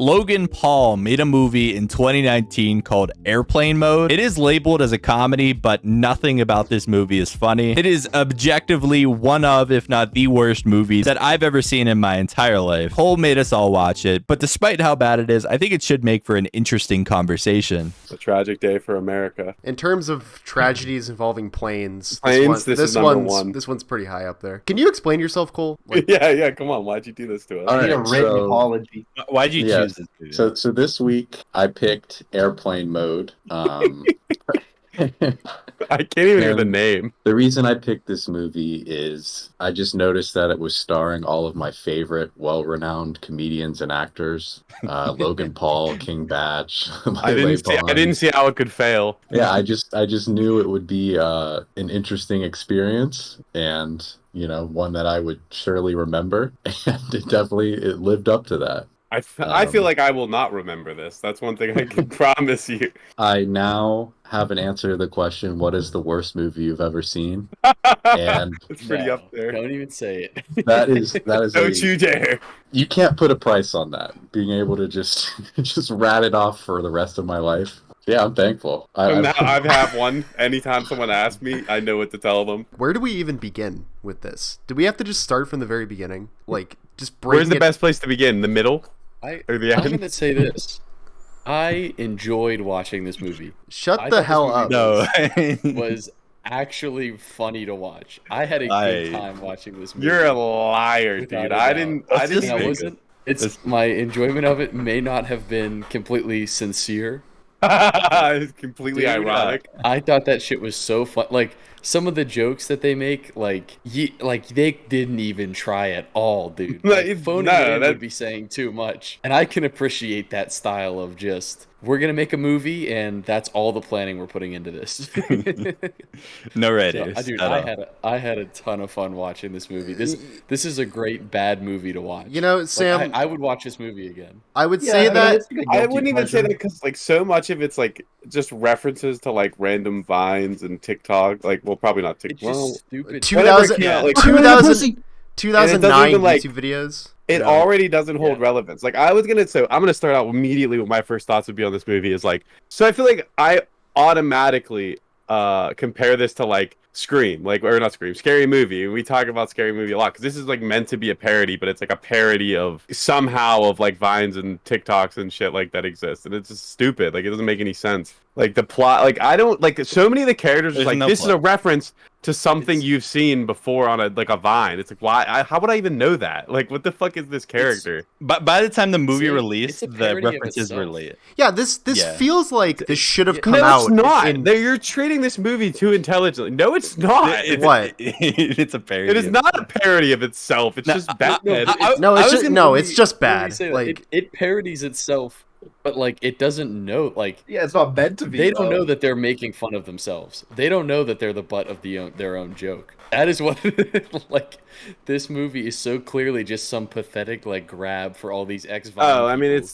Logan Paul made a movie in 2019 called Airplane Mode. It is labeled as a comedy, but nothing about this movie is funny. It is objectively one of, if not the worst movies that I've ever seen in my entire life. Cole made us all watch it, but despite how bad it is, I think it should make for an interesting conversation. It's a tragic day for America. In terms of tragedies involving planes, this is number one. This one's pretty high up there. Can you explain yourself, Cole? Yeah, come on. Why'd you do this to us? All I need a right, written so- apology. Why'd you choose this movie? So this week I picked Airplane Mode. I can't even hear the name. The reason I picked this movie is I just noticed that it was starring all of my favorite well-renowned comedians and actors. Logan Paul, King Batch. I didn't see how it could fail. Yeah, I just knew it would be an interesting experience, and one that I would surely remember, and it lived up to that. I feel like I will not remember this. That's one thing I can promise you. I now have an answer to the question, what is the worst movie you've ever seen? And It's pretty up there. Don't even say it. that is Don't you dare. You can't put a price on that. Being able to just rat it off for the rest of my life. Yeah, I'm thankful. Now I have one. Anytime someone asks me, I know what to tell them. Where do we even begin with this? Do we have to just start from the very beginning? Like, just break Where's the best place to begin? The middle? Or the I'm end? going to say this. I enjoyed watching this movie. Shut I the thought hell up. No. Was actually funny to watch. I had a good time watching this movie. You're a liar, dude. Without a I doubt. didn't And think I wasn't. It's my enjoyment of it may not have been completely sincere. It's completely Dude, ironic. I thought that shit was so fun. Like some of the jokes that they make, like they didn't even try at all, dude. Like, phoning it in would be saying too much, and I can appreciate that style of just we're gonna make a movie, and that's all the planning we're putting into this. No So, writers. dude, I had a ton of fun watching this movie. This is a great bad movie to watch. Sam, Like, I would watch this movie again. I would say that I wouldn't even say that because like so much of it's like just references to like random Vines and TikTok. Like, well, probably not It's TikTok. just Well, stupid. 2000, Yeah, like, 2009 even, like, YouTube videos. it already doesn't hold relevance. Like I'm gonna start out immediately with my first thoughts would be on this movie is like, so I feel like I automatically compare this to like Scream, or not Scream, Scary Movie. We talk about Scary Movie a lot because this is like meant to be a parody, but it's like a parody of somehow of like Vines and TikToks and shit like that exists, and it's just stupid. Like it doesn't make any sense. Like the plot, like I don't like so many of the characters are like this is a reference to something you've seen before on a Vine. It's like why? How would I even know that? Like what the fuck is this character? But by the time the movie released, it's a the parody of references were itself. late. Yeah, this feels like this should have come No, out. it's not. You're treating this movie too intelligently. No, it's not. What? It's a parody. It is not a parody of itself. It's just bad. It's just bad. Say that. Like it parodies itself, but like it doesn't know. Like Yeah, it's not meant to be. they don't know that they're making fun of themselves. They don't know that they're the butt of their own joke. That is what like this movie is so clearly just some pathetic like grab for all these ex-Vine I mean, people.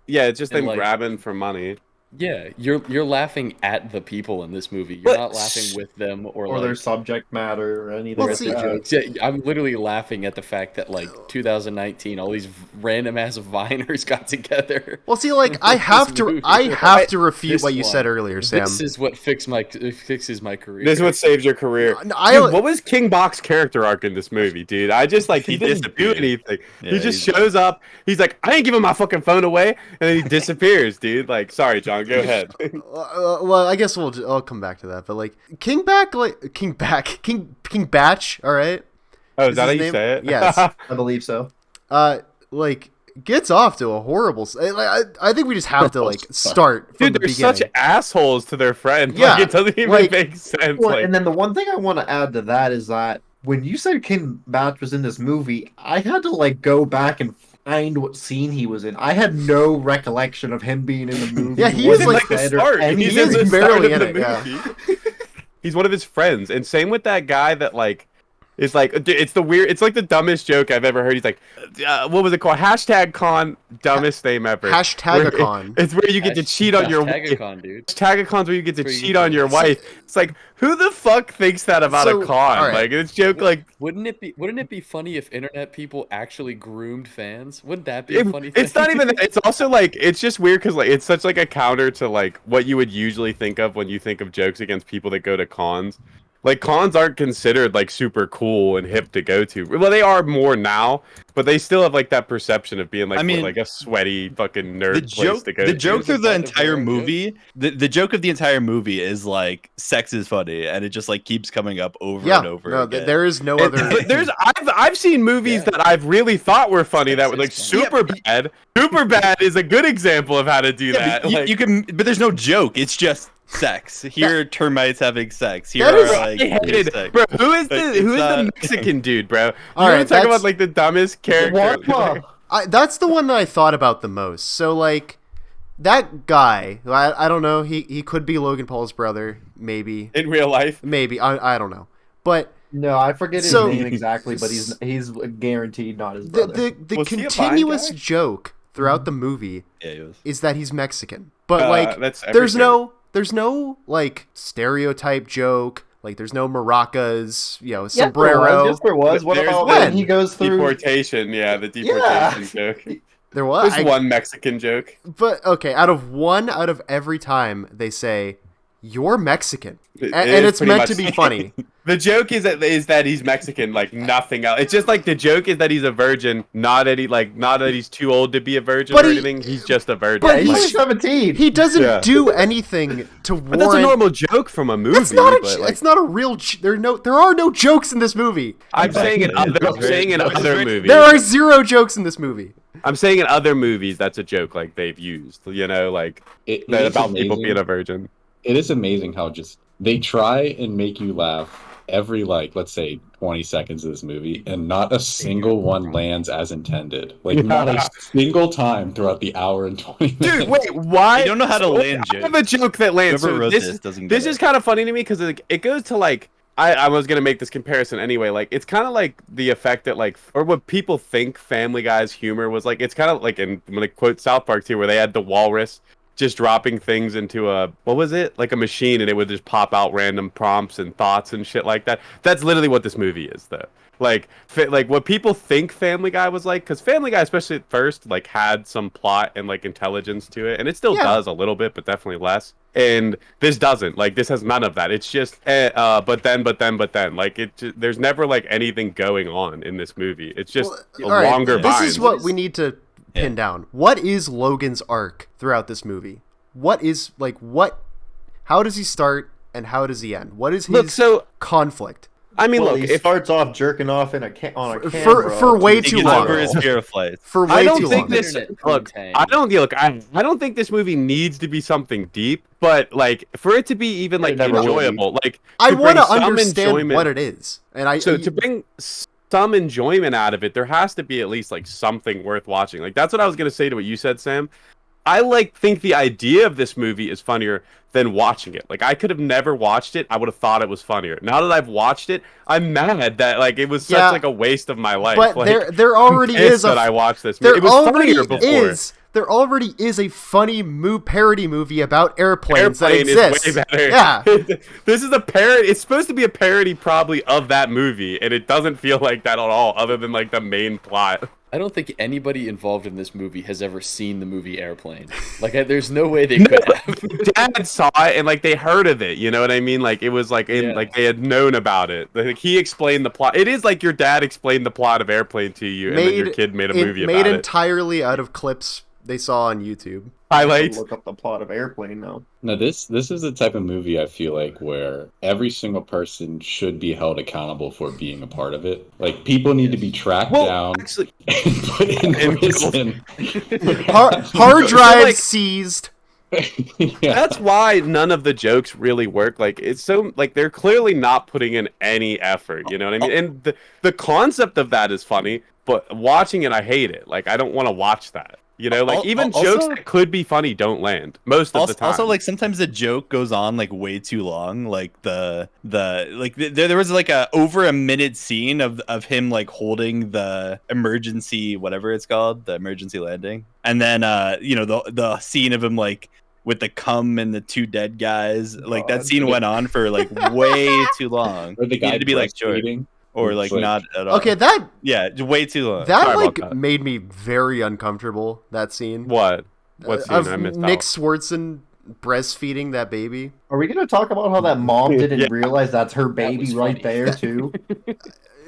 it's just And, them like, grabbing for money. Yeah, you're laughing at the people in this movie. You're not laughing with them or like their subject matter or anything. Well, like see- that. jokes. Yeah, I'm literally laughing at the fact that like 2019, all these random ass Viners got together. well, see, like I have to refute This what you one. said earlier, Sam. This is what fixes my career. This is what saves your career. No, Dude, what was King Bach's character arc in this movie, dude? I just like he He didn't do disappeared. anything. Yeah, He just he's- shows up. He's like, I ain't giving my fucking phone away, and then he disappears, dude. Like, sorry, John, go ahead. Well, I guess I'll come back to that. But like King Batch, all right. Oh, is that how his you name? say it? Yes. I believe so. Like gets off to a horrible. I think we just have to like start from Dude, the they're beginning. such assholes to their friend. Yeah, Like, it doesn't even like- make sense. Well, Like, and then the one thing I want to add to that is that when you said King Batch was in this movie, I had to like go back and find what scene he was in. I had no recollection of him being in the movie. Yeah, he He's is in, like the said or start. anything. He's He is in the barely start of in the it, yeah. movie. He's one of his friends, and same with that guy that like It's like it's the weird. It's like the dumbest joke I've ever heard. He's like, what was it called? Hashtag con dumbest name ever. Hashtag-a-con. It's where you get to cheat on your wife. Hashtag-a-con, dude. Hashtag-a-con's where you get to cheat on your wife. It's like, who the fuck thinks that about a con? alright. Like it's joke like. Wouldn't it be funny if internet people actually groomed fans? Wouldn't that be a funny thing? It's not even that. It's also like it's just weird because like it's such like a counter to like what you would usually think of when you think of jokes against people that go to cons. Like cons aren't considered like super cool and hip to go to. Well, they are more now, but they still have like that perception of being like like a sweaty fucking nerd place to go to. The joke through the entire movie, the joke of the entire movie is like sex is funny, and it just like keeps coming up over and over again. There is no other. But I've seen movies that I've really thought were funny that were like super bad. Super bad is a good example of how to do that. But you can, but there's no joke. It's just sex. Here, termites having sex. Here, sex. Bro, who is the Mexican dude, bro? You want to talk about like the dumbest character? That's the one that I thought about the most. So like that guy, I don't know. He could be Logan Paul's brother, maybe in real life. Maybe I don't know, but. No, I forget his name exactly, but he's guaranteed not his brother. The continuous joke throughout the movie is that he's Mexican, but like there's no like stereotype joke. Like there's no maracas, sombrero. Yes, there was. What about when he goes through deportation? Yeah, the deportation joke. There was. There's one Mexican joke. But okay, out of every time they say you're Mexican, and it's meant to be funny. The joke is that he's Mexican, like nothing else. It's just like the joke is that he's a virgin, not that he's too old to be a virgin or anything. He's just a virgin. But he's 17. He doesn't do anything to warrant. But that's a normal joke from a movie. It's not a real. There are no jokes in this movie. I'm saying in other movies. There are zero jokes in this movie. I'm saying in other movies that's a joke like they've used. Like about people being a virgin. It is amazing how just they try and make you laugh every let's say 20 seconds of this movie, and not a single one lands as intended. Not a single time throughout the hour and 20 minutes. Dude, wait, why? I don't know how to land jokes. I have a joke that lands. Whoever So wrote doesn't this is kind of funny to me because it goes to like I was gonna make this comparison anyway. Like it's kind of like the effect that or what people think Family Guy's humor was like. It's kind of like I'm gonna quote South Park too, where they had the walrus just dropping things into like a machine, and it would just pop out random prompts and thoughts and shit like that. That's literally what this movie is, though. Like what people think Family Guy was like, because Family Guy, especially at first, like had some plot and like intelligence to it, and it still does a little bit, but definitely less. And this doesn't. Like this has none of that. It's just but then. Like there's never like anything going on in this movie. It's just longer. This is what we need to pin down. What is Logan's arc throughout this movie? How does he start and how does he end? What is his conflict? I mean, he starts off jerking off on a camera for way too long. His fear of flight. For way too long. I don't think this movie needs to be something deep, but like for it to be even like enjoyable, like I want to understand what it is, and to bring some enjoyment out of it, there has to be at least like something worth watching. Like that's what I was gonna say to what you said, Sam. I think the idea of this movie is funnier than watching it. Like I could have never watched it. I would have thought it was funnier. Now that I've watched it, I'm mad that like it was such like a waste of my life. But like, there already is that I watched this movie. It was funnier before. There already is a funny parody movie about airplanes that exists. Is way better. Yeah. This is a parody. It's supposed to be a parody probably of that movie, and it doesn't feel like that at all, other than like the main plot. I don't think anybody involved in this movie has ever seen the movie Airplane. Like, there's no way they could have. Dad saw it, and like they heard of it. You know what I mean? Like it was like like they had known about it. Like he explained the plot. It is like your dad explained the plot of Airplane to you, and then your kid made a movie about it. Made entirely out of clips they saw on YouTube. Highlights. Look up the plot of Airplane now. Now this is the type of movie I feel like where every single person should be held accountable for being a part of it. Like people need to be tracked down and put in prison. Hard drive seized. That's why none of the jokes really work. Like it's so like they're clearly not putting in any effort. You know what I mean? And the concept of that is funny, but watching it, I hate it. Like I don't want to watch that. You know, like even jokes that could be funny don't land most of the time. Also, like sometimes the joke goes on like way too long. Like there was like over a minute scene of him like holding the emergency whatever it's called, the emergency landing, and then the scene of him like with the cum and the two dead guys. Like that scene went on for like way too long. Or the guy needed to be like short. Or like not at all. Okay, way too long. That made me very uncomfortable. That scene. What scene? Of I missed Nick out. Swartzen breastfeeding that baby. Are we gonna talk about how that mom didn't realize that's her baby right there too?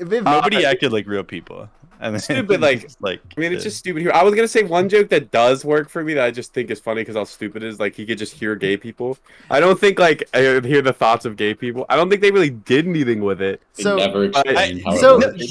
Nobody acted like real people. And stupid, like I mean, it's just stupid here. I was gonna say one joke that does work for me that I just think is funny because how stupid it is. Like he could just hear gay people. I don't think like I hear the thoughts of gay people. I don't think they really did anything with it. So never explained how so- it works.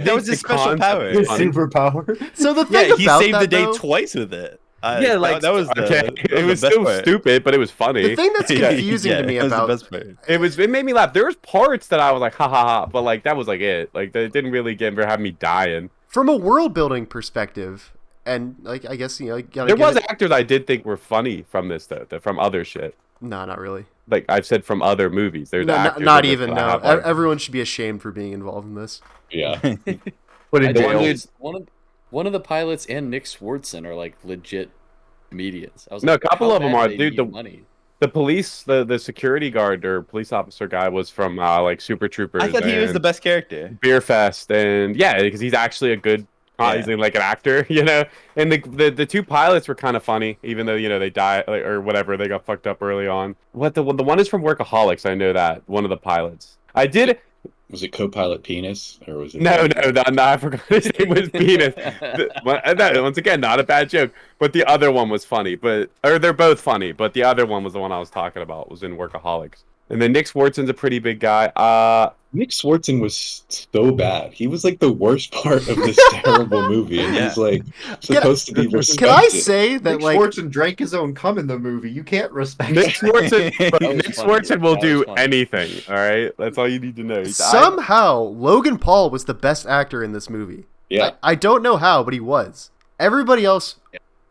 that was his special power. His superpower. So the thing He about saved that, the day though, twice with it. That was it was still stupid, but it was funny. the thing that's confusing to me it was about the best part. It made me laugh. There was parts that I was like ha ha ha, but like that was like it. Like they didn't really have me dying. from a world building perspective, and like I guess There was actors I did think were funny from this though, from other shit. No, not really. Like I've said from other movies. There's actors not in this even. that I No, have, like- everyone should be ashamed for being involved in this. Yeah. Put in I jail. think one of the pilots and Nick Swartzen are like legit comedians. I was No, like, a couple how of them bad are, do they dude. need money? The police, the security guard or police officer guy was from like Super Troopers. I thought he was the best character. Beer Fest, and yeah, because he's actually a good. He's like an actor, you know. And the two pilots were kind of funny, even though they died or whatever. They got fucked up early on. The one is from Workaholics. I know that one of the pilots. I did. Was it co-pilot Penis or was it? No, I forgot his name was Penis. Once again, not a bad joke, but the other one was funny. They're both funny, but the other one was the one I was talking about. Was in Workaholics. And then Nick Swartzen's a pretty big guy. Nick Swartzen was so bad. He was like the worst part of this terrible movie, and he's like supposed to be respected. Can I say that Nick like Swartzen drank his own cum in the movie. You can't respect Nick him. Swartzen will do funny. anything. All right, that's all you need to know. somehow Logan Paul was the best actor in this movie? Yeah. I don't know how, but he was. Everybody else,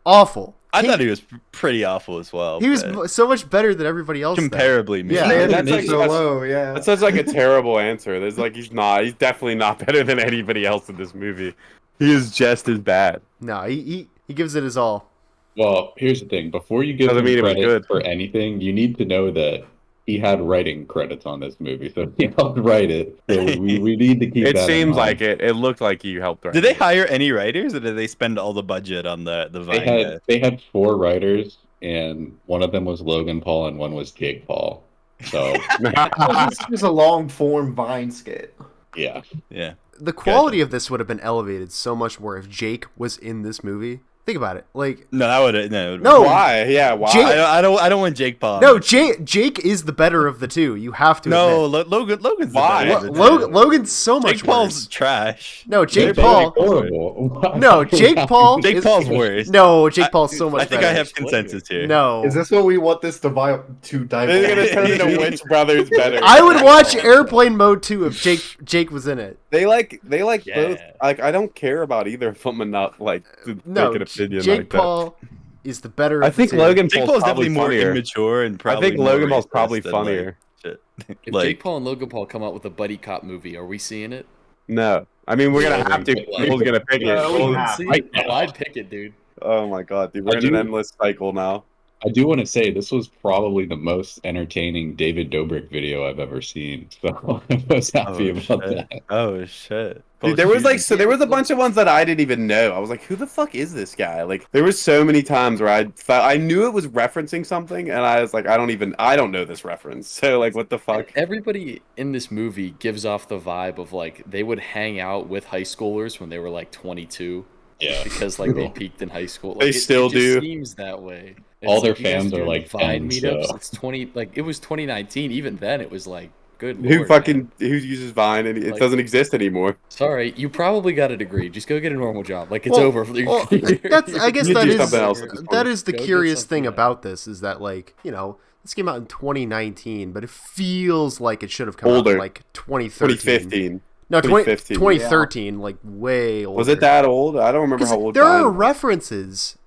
awful. I thought he was pretty awful as well. He was but so much better than everybody else. comparably. Yeah. maybe. that's like so low, yeah. That's such like a terrible answer. There's like he's definitely not better than anybody else in this movie. He is just as bad. No, he gives it his all. Well, here's the thing. Before you give Doesn't him mean it was credit good. for anything, you need to know that he had writing credits on this movie, so he helped write it. So we need to keep It that in seems mind. like it. It looked like you helped write Did they it. hire any writers, or did they spend all the budget on the Vine? They had 4 writers, and one of them was Logan Paul, and one was Jake Paul. So This is a long form Vine skit. yeah, Yeah. The quality of this would have been elevated so much more if Jake was in this movie. Think about it. Like No, that would no. No. Why? Yeah, why? Jake- I don't want Jake Paul. no, Jake is the better of the two. You have to No, admit. Logan's Why? the better of the two. Logan's so much Jake Paul's worse. trash. No, Jake They're Paul. horrible. No, Jake Paul. Jake is- Paul's worse. No, Jake Paul's so much I think better. I have consensus here. No. Is this what we want this to They're divulge? gonna turn into Witch Brothers better. I would watch Airplane Mode 2 if Jake was in it. They like Yeah. both. Like I don't care about either of them enough. Like to No, make an opinion Jake like Paul is the better. that. I of the think two. Logan Jake Paul's Paul's probably definitely more funnier. immature and I probably think more Logan Paul's racist probably than, funnier. Shit. If Like- Jake Paul and Logan Paul come out with a buddy cop movie, are we seeing it? No, I mean we're gonna Yeah, have to. we- Cole's gonna pick it. No, we Cole- have- See? right now. Oh, I'd pick it, dude. Oh my god, dude, we're I in an do- endless cycle now. I do want to say this was probably the most entertaining David Dobrik video I've ever seen. So I was happy about shit. that. Oh shit. Dude, there was like there was a bunch of ones that I didn't even know. I was like, who the fuck is this guy? Like there was so many times where I knew it was referencing something, and I was like, I don't know this reference. So like, what the fuck? Everybody in this movie gives off the vibe of like they would hang out with high schoolers when they were like 22. Yeah. Because like they peaked in high school. Like, They still it just do. Seems that way. All It's their like you guys fans are, doing like, Vine 10, meetups. so- It's 20. Like it was 2019. Even then, it was like good. Who Lord, fucking man. who uses Vine and it Like- doesn't exist anymore? Sorry, you probably got a degree. Just go get a normal job. Like it's Well- over. Well, that's, I guess You that do is something else at this that point. is the Go get curious something thing else. about this is that like this came out in 2019, but it feels like it should have come out Older. in like 2013. 2015. No, 2015, 2013, like way older. Was it that old? I don't remember how old. There are Vine was. references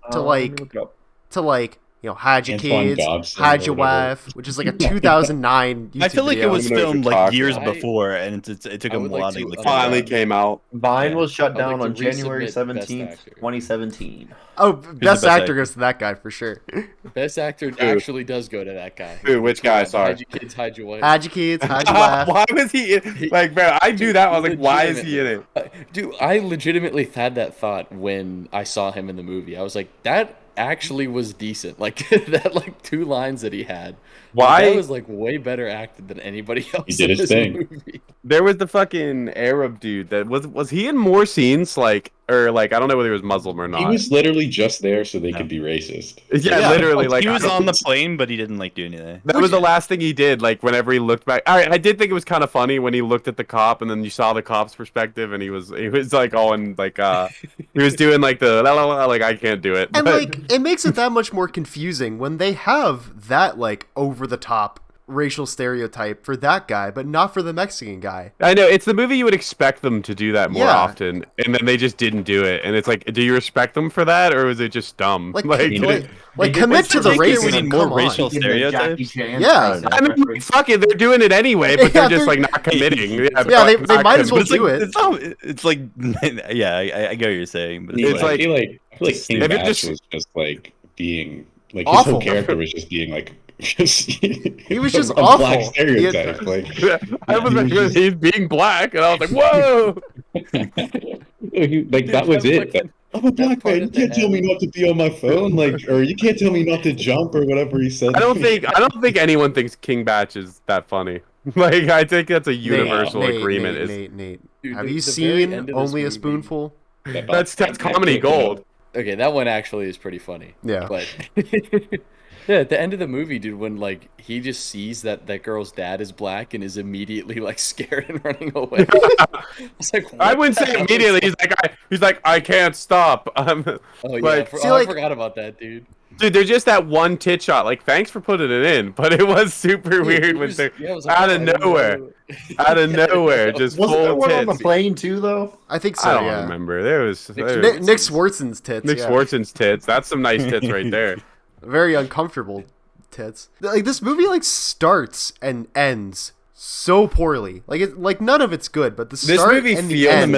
hide your kids, hide your wife, which is like a 2009 YouTube I feel like video. it was filmed like years before, and it took him a while to finally came out. Vine was shut down on January 17th, 2017. Oh, best actor goes to that guy for sure. Best actor actually does go to that guy. Dude, which guy? Sorry. Hide your kids, hide your wife. Hide your kids, hide your wife. Why was he in, like, bro? I knew that. I was like, why is he in it? Dude, I legitimately had that thought when I saw him in the movie. I was like, that actually was decent. Like that, like 2 lines that he had. Why? That was like way better acted than anybody else. He did his thing. Movie. There was the fucking Arab dude that was he in more scenes? Like, or like, I don't know whether he was Muslim or not. He was literally just there so they could be racist. Yeah, literally. Like he was on the plane, but he didn't like do anything. That was the last thing he did. Like whenever he looked back, I did think it was kind of funny when he looked at the cop and then you saw the cop's perspective and he was like all in like he was doing like the like I can't do it. And like it makes it that much more confusing when they have that like over the top racial stereotype for that guy, but not for the Mexican guy. I know it's the movie you would expect them to do that more often, and then they just didn't do it. And it's like, do you respect them for that, or was it just dumb? Like commit to the racism. We need more racial stereotypes. Yeah, I mean, fuck it, they're doing it anyway, but they're just like not committing. They might as well do it. It's like, yeah, I get what you're saying, but it's I feel like King Batch was just like being like his whole character was just being like. He was just awful. Black stereotype. I was like, he's being black, and I was like, whoa! Like that was it. I'm a black man. You can't tell me not to be on my phone, like, or you can't tell me not to jump or whatever he said. I don't think anyone thinks King Batch is that funny. Like, I think that's a universal agreement. Nate. Dude, have you seen Only a Spoonful? That's comedy gold. Okay, that one actually is pretty funny. Yeah, but. Yeah, at the end of the movie, dude, when like he just sees that girl's dad is black and is immediately like scared and running away. It's like, I wouldn't say immediately. He's like I can't stop. Oh yeah, I forgot about that, dude. Dude, there's just that one tit shot. Like, thanks for putting it in, but it was super weird when out of nowhere, just wasn't full there one tits. on the plane too, though? I think so. I don't remember. There was Nick Swartzen's tits. Nick Swartzen's tits. That's some nice tits right there. Very uncomfortable tits. Like this movie like starts and ends so poorly. Like none of it's good, but the start and the end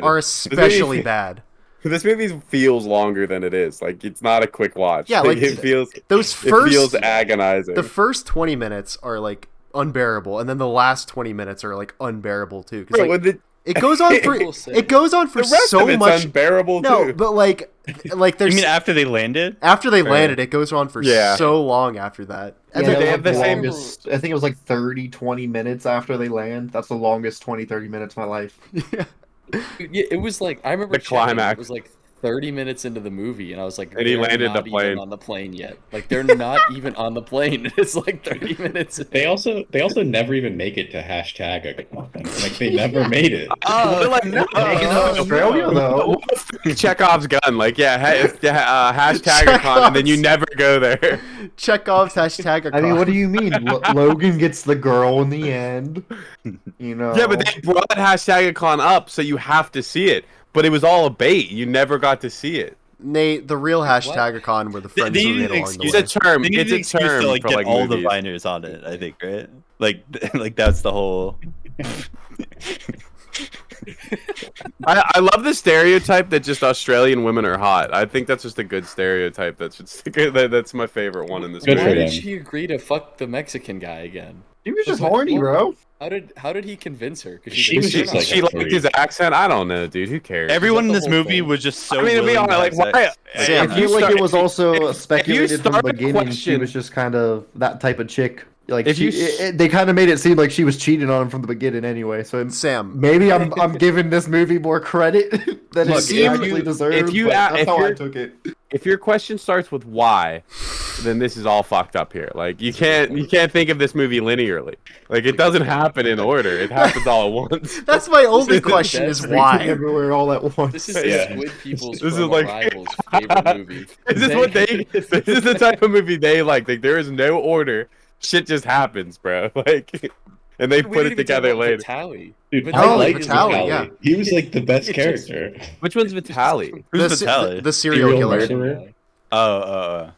are especially bad. This movie feels longer than it is. Like it's not a quick watch. Yeah, like it feels those first. It feels agonizing. The first 20 minutes are like unbearable, and then the last 20 minutes are like unbearable too. Bro, like, it goes on for the rest so of it's much. Unbearable no, too. But like there's. You mean after they landed? After they landed, it goes on for so long after that. And they have the longest. I think it was like 20 minutes after they land. That's the longest 30 minutes of my life. Yeah. It was like I remember the climax. It was like 30 minutes into the movie, and I was like, and he landed the plane on the plane yet. Like they're not even on the plane. It's like 30 minutes. They also never even make it to hashtag. Like they never made it. Oh, like no, Australia though. Chekhov's gun, like hashtag and then you never go there. Chekhov's hashtag. I mean, what do you mean? Logan gets the girl in the end. You know. Yeah, but they brought hashtag up, so you have to see it. But it was all a bait. You never got to see it. Nate, the real hashtag-a-con were the friends who made along the way. It's a term. It's a term to like for get like all movies. the viners on it. I think, right? Like that's the whole. I love the stereotype that just Australian women are hot. I think that's just a good stereotype. That's my favorite one in this movie. Why did she agree to fuck the Mexican guy again? He was just horny, bro. How did he convince her? Because she liked his accent. I don't know, dude. Who cares? Everyone in this movie was just so. I mean, to be honest, like why? I feel like it was also speculated from the beginning. She was just kind of that type of chick. Like they kind of made it seem like she was cheating on him from the beginning anyway. So Sam, maybe I'm giving this movie more credit than it actually deserves. That's how I took it. If your question starts with why, then this is all fucked up here. Like you can't think of this movie linearly. Like it doesn't happen in order. It happens all at once. That's my only question is why. Everywhere all at once. This is Squid People's Rivals' favorite movie. This is the type of movie they like. Like there is no order. Shit just happens, bro. Like, and they put it together later. Vitaly. Dude, Vitaly, yeah. He was like the best character. Which one's Vitaly? Who's Vitaly? The serial killer. Yeah.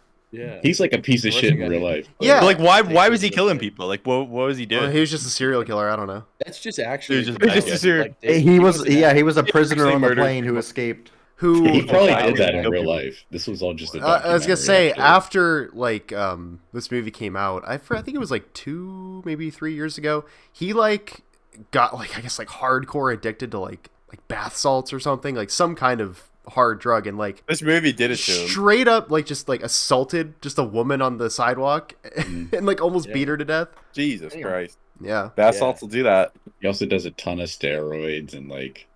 He's like a piece of shit in real life. Yeah. But, like, why was he killing people? Like, what was he doing? He was just a serial killer. I don't know. That's just actually. He was just he was a prisoner on the plane who escaped. He probably did that in real life. This was all just a documentary. I was gonna say, actually. after like this movie came out, I think it was like 2, maybe 3 years ago. He like got like, I guess, like hardcore addicted to like bath salts or something, like some kind of hard drug, and like this movie did it to him. Straight up, like just like assaulted just a woman on the sidewalk and like almost beat her to death. Jesus Christ! Yeah, bath salts will do that. He also does a ton of steroids and like.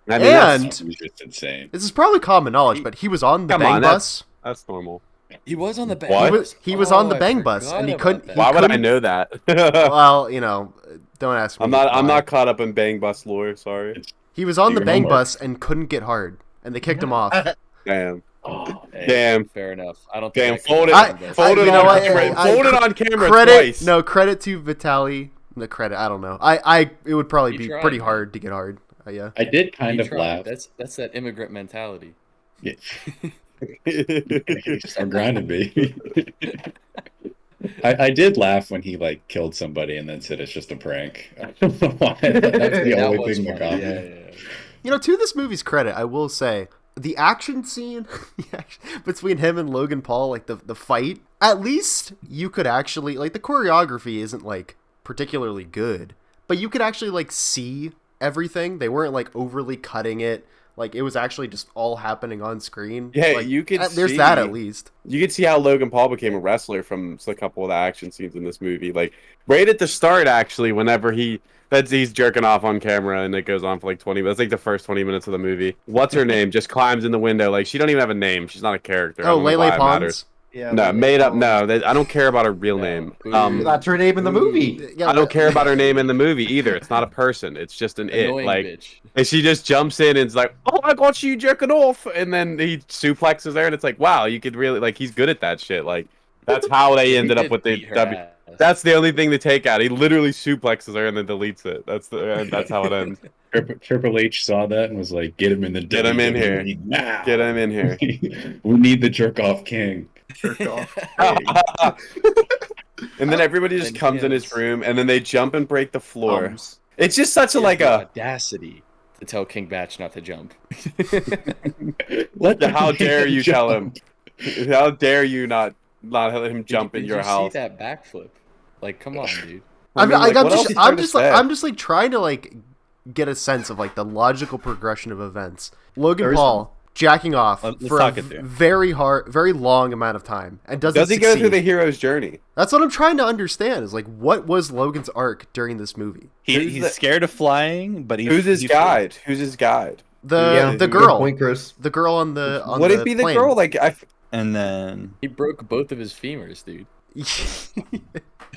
I mean, and just insane. This is probably common knowledge, but he was on the bang bus. That's normal. He was on the bang bus. He was on the bang bus, and he couldn't. Why would I know that? Well, you know, don't ask me. I'm not caught up in bang bus lore. Sorry. He was on the bang bus and couldn't get hard, and they kicked him off. Damn. Hey, damn. Fair enough. I don't. Damn. Think Fold it on camera twice. No credit to Vitaly. No credit. I don't know. It would probably be pretty hard to get hard. Yeah. I did kind of laugh. That's that immigrant mentality. Yeah. Start grinding, baby. I did laugh when he like killed somebody and then said it's just a prank. I don't know why. That's the only thing that got me. Yeah. You know, to this movie's credit, I will say the action scene between him and Logan Paul, like the fight, at least you could actually, like, the choreography isn't like particularly good, but you could actually like see everything. They weren't like overly cutting it. Like, it was actually just all happening on screen. Yeah, like, you could there's that at least. You could see how Logan Paul became a wrestler from a couple of the action scenes in this movie. Like, right at the start, actually, whenever he's jerking off on camera and it goes on for like 20 minutes. It's like the first 20 minutes of the movie. What's her name? Just climbs in the window. Like, she don't even have a name. She's not a character. Oh, Lele Pons? Yeah, no, made up. No, I don't care about her real name. That's her name in the movie. Yeah, I don't care about her name in the movie either. It's not a person. It's just an Annoying like, bitch. And she just jumps in and is like, "Oh, I got you jerking off," and then he suplexes her, and it's like, wow, you could really like, he's good at that shit. Like, that's how they ended up with the W. That's the only thing to take out. He literally suplexes her and then deletes it. That's how it ends. Triple H saw that and was like, "Get him in the Get him in here. Now. Get him in here. We need the jerk off king." Jerk off. And then everybody just comes in his room, and then they jump and break the floor. It's just such a like a audacity to tell King Batch not to jump. How dare you tell him? How dare you not let him jump in your house? See that backflip? Like, come on, dude. I'm just like trying to like get a sense of like the logical progression of events. Logan Paul jacking off for a very long amount of time, and does he go through the hero's journey? That's what I'm trying to understand. Is like, what was Logan's arc during this movie? He's scared of flying, but who's his guide? Who's his guide? The girl. The girl on the Would it be the plane. girl? Like and then he broke both of his femurs, dude.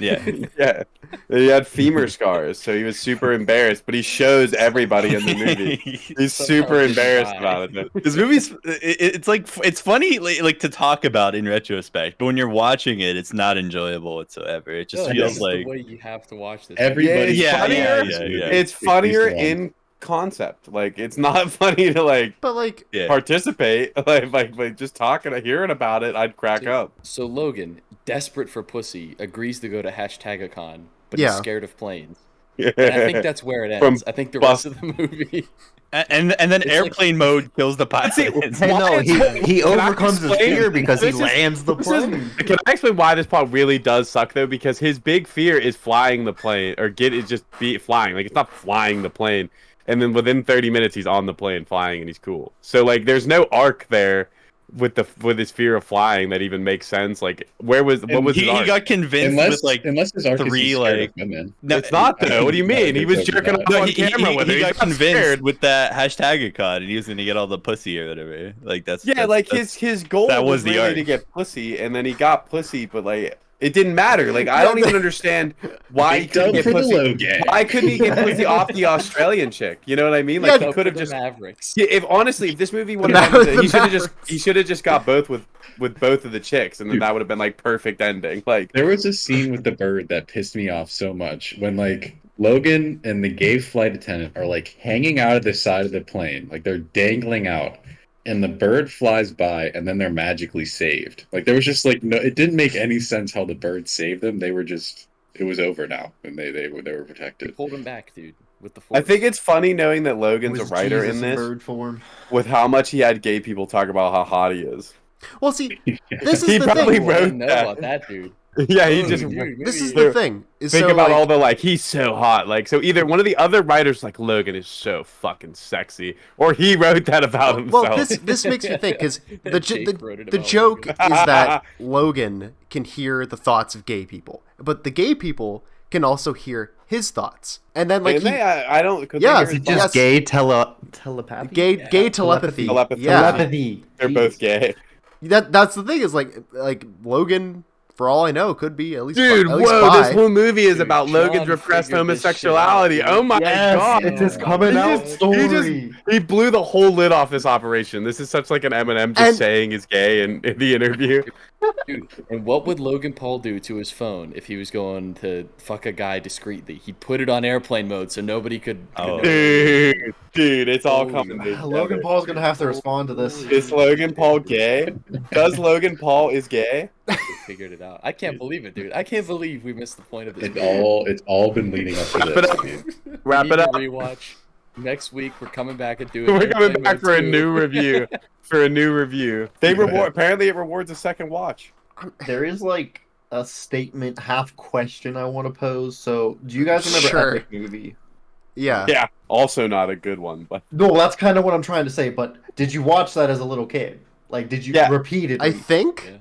Yeah. He had femur scars, so he was super embarrassed. But he shows everybody in the movie. He's super embarrassed about it. This movie's it's funny like to talk about in retrospect, but when you're watching it, it's not enjoyable whatsoever. It just feels like the way you have to watch this. Everybody, it's funnier in concept. Like, it's not funny to like, but like participate. Like just talking, hearing about it, I'd crack up. So Logan, desperate for pussy, agrees to go to #Con, but he's scared of planes. And I think that's where it ends. I think the rest of the movie. And then airplane mode kills the pilot. He overcomes his fear because he lands the plane. Can I explain why this part really does suck though? Because his big fear is flying the plane, or flying. Like, it's not flying the plane. And then within 30 minutes, he's on the plane flying, and he's cool. So like, there's no arc there with his fear of flying that even makes sense. Like, what was his arc? He got convinced unless his arc three is like women. No, it's not though. What do you mean? He was jerking off on camera with her. He got convinced with that #con, and he was gonna get all the pussy or whatever. Like that's his goal was the really to get pussy, and then he got pussy, but like, it didn't matter. Like, I don't even understand why he couldn't get pussy. Why couldn't he get pussy off the Australian chick? You know what I mean? Like, he could have just Mavericks. If this movie would have, he should have just got both with both of the chicks, and then that would have been like perfect ending. Like, there was a scene with the bird that pissed me off so much when like Logan and the gay flight attendant are like hanging out of the side of the plane, like they're dangling out. and the bird flies by, and then they're magically saved. Like there was just like no, it didn't make any sense how the bird saved them. They were just, it was over now, and they were protected. Pulled them back, dude. With the force. I think it's funny knowing that Logan's a writer Jesus in this, bird form. with how much he had gay people talk about how hot he is. Well, see, this is He the probably thing. wrote I didn't know that. about that, dude. Yeah, he Oh, just dude, This is maybe- the thing. Is think so, about like, all the like he's so hot. Like so, either one of the other writers like Logan is so fucking sexy, or he wrote that about himself. Well, this makes me think because Jake wrote it the about joke Logan. is that Logan can hear the thoughts of gay people, but the gay people can also hear his thoughts, and then like Can they? I don't. Could Yeah, they hear it's his just thoughts? Gay telepathy. gay telepathy. Telepathy. Yeah, Telepathy. They're both gay. that's the thing is like Logan, for all I know, could be at least Dude, at least whoa! bi. This whole movie is Dude, about John Logan's repressed figured this shit homosexuality. out, dude. Oh my god! It's his coming He out just- story. He blew the whole lid off this operation. This is such like an Eminem just And- saying he's gay in the interview. Dude, and what would Logan Paul do to his phone if he was going to fuck a guy discreetly? He'd put it on airplane mode so nobody could. know. Dude, it's all Holy coming together. Logan Paul's gonna have to respond to this. Is Logan Paul gay? Does Logan Paul is gay? They figured it out. I can't believe it, dude. I can't believe we missed the point of this. It's all been leading up to Wrap it this. up. Dude. Wrap it up. Rewatch. Next week we're coming back and doing. We're coming Airplane back Mode for a 2. new review. For a new review. They Yeah. reward. Apparently, it rewards a second watch. There is like a statement, half question I want to pose. So, do you guys remember Sure. Epic Movie? Yeah. Yeah. Also, not a good one, but No, that's kind of what I'm trying to say. But did you watch that as a little kid? Like, did you Yeah. repeatedly? I think. Yeah.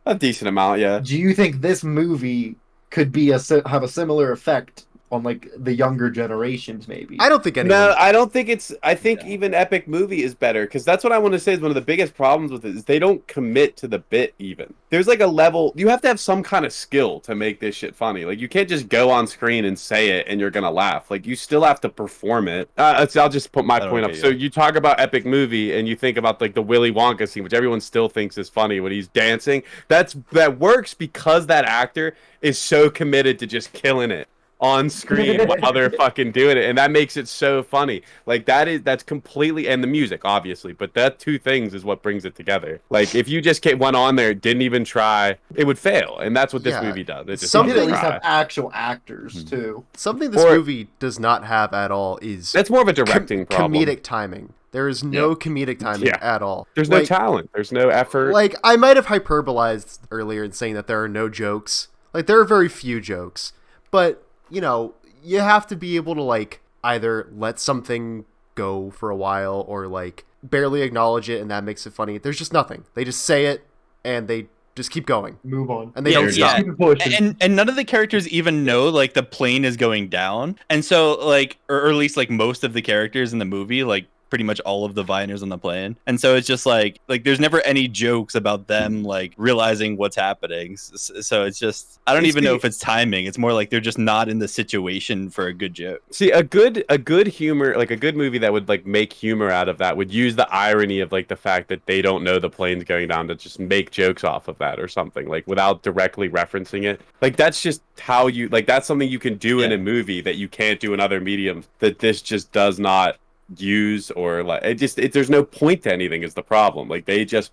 a decent amount. Yeah. Do you think this movie could be have a similar effect on like the younger generations? Maybe. I don't think anyone. No, I don't think it's. I think Yeah. even Epic Movie is better because that's what I want to say is one of the biggest problems with it is they don't commit to the bit. Even there's like a level you have to have some kind of skill to make this shit funny. Like you can't just go on screen and say it and you're gonna laugh. Like you still have to perform it. I'll just put my point up. So you talk about Epic Movie and you think about like the Willy Wonka scene, which everyone still thinks is funny when he's dancing. That works because that actor is so committed to just killing it on screen while they're fucking doing it, and that makes it so funny. Like that's completely, and the music obviously, but that two things is what brings it together. Like if you just went on there, didn't even try, it would fail, and that's what this Yeah. movie does. It just Some Some doesn't at least try. have actual actors too. Something this Or- movie does not have at all is That's more of a directing problem. comedic timing. There is no comedic timing Yeah. at all. There's no Like- talent. There's no effort. Like, I might have hyperbolized earlier in saying that there are no jokes. Like, there are very few jokes. But, you know, you have to be able to, like, either let something go for a while or, like, barely acknowledge it and that makes it funny. There's just nothing. They just say it and they just keep going. Move on. And they Yeah, don't yeah. stop. Keep it pushing. And none of the characters even know like the plane is going down, and so like or at least like most of the characters in the movie, like pretty much all of the Viners on the plane, and so it's just like there's never any jokes about them like realizing what's happening. So it's just I don't even know if it's timing. It's more like they're just not in the situation for a good joke. See, a good humor, like a good movie that would like make humor out of that would use the irony of like the fact that they don't know the plane's going down to just make jokes off of that or something, like without directly referencing it. Like that's just how you like that's something you can do in a movie that you can't do in other mediums that this just does not use, or like there's no point to anything is the problem. Like they just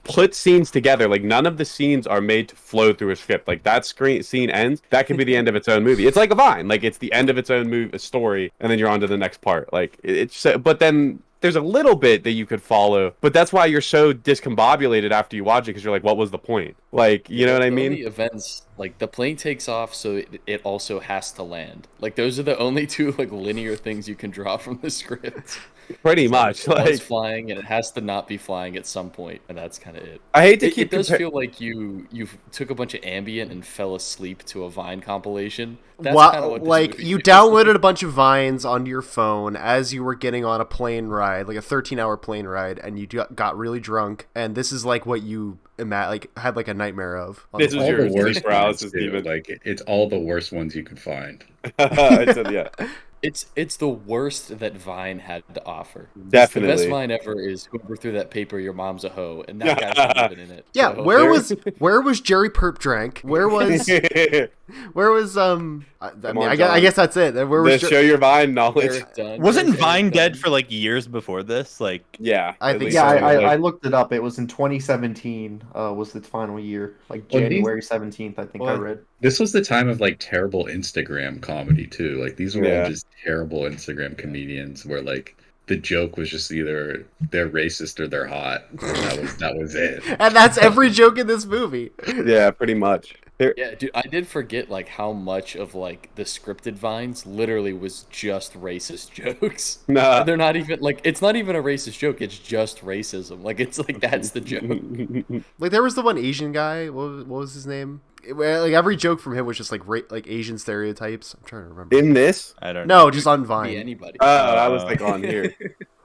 put scenes together. Like none of the scenes are made to flow through a script. Like that scene ends, that could be the end of its own movie. It's like a Vine. Like it's the end of its own story, and then you're on to the next part. Like it's but then there's a little bit that you could follow, but that's why you're so discombobulated after you watch it, because you're like, what was the point? Like, you know what I The mean? only events like the plane takes off, so it also has to land. Like those are the only two like linear things you can draw from the script. Pretty much. One's Like flying, and it has to not be flying at some point, and that's kind of it. I hate to It keep does compar- feel like you took a bunch of ambient and fell asleep to a Vine compilation. That's Wow, kinda what this like movie you feels downloaded a bunch of vines onto your phone as you were getting on a plane ride, like a 13-hour plane ride, and you got really drunk, and this is like what you had like a nightmare of. on This the is All plane. your the sleep worst paralysis ones, too. demon. Like it's all the worst ones you could find. Yeah. It's the worst that Vine had to offer. Definitely. The best Vine ever is whoever threw that paper, your mom's a hoe, and that guy's not even in it. Yeah, So- where was Jerry Perp Drank? Where was Where was I guess that's it. Where was show your Vine knowledge? Wasn't Vine dead for like years before this? Like, yeah, I think. Yeah, I looked it up. It was in 2017. Was the final year, like January 17th? I think I read. This was the time of like terrible Instagram comedy too. Like these were all just terrible Instagram comedians where like the joke was just either they're racist or they're hot. And that was it. And that's every joke in this movie. Yeah, pretty much. Yeah, dude, I did forget like how much of like the scripted Vines literally was just racist jokes. Nah, they're not even like it's not even a racist joke. It's just racism. Like it's like that's the joke. Like there was the one Asian guy. What was his name? Like every joke from him was just like Asian stereotypes. I'm trying to remember. In this, I don't know. No, just on Vine. Anybody. I was like on here.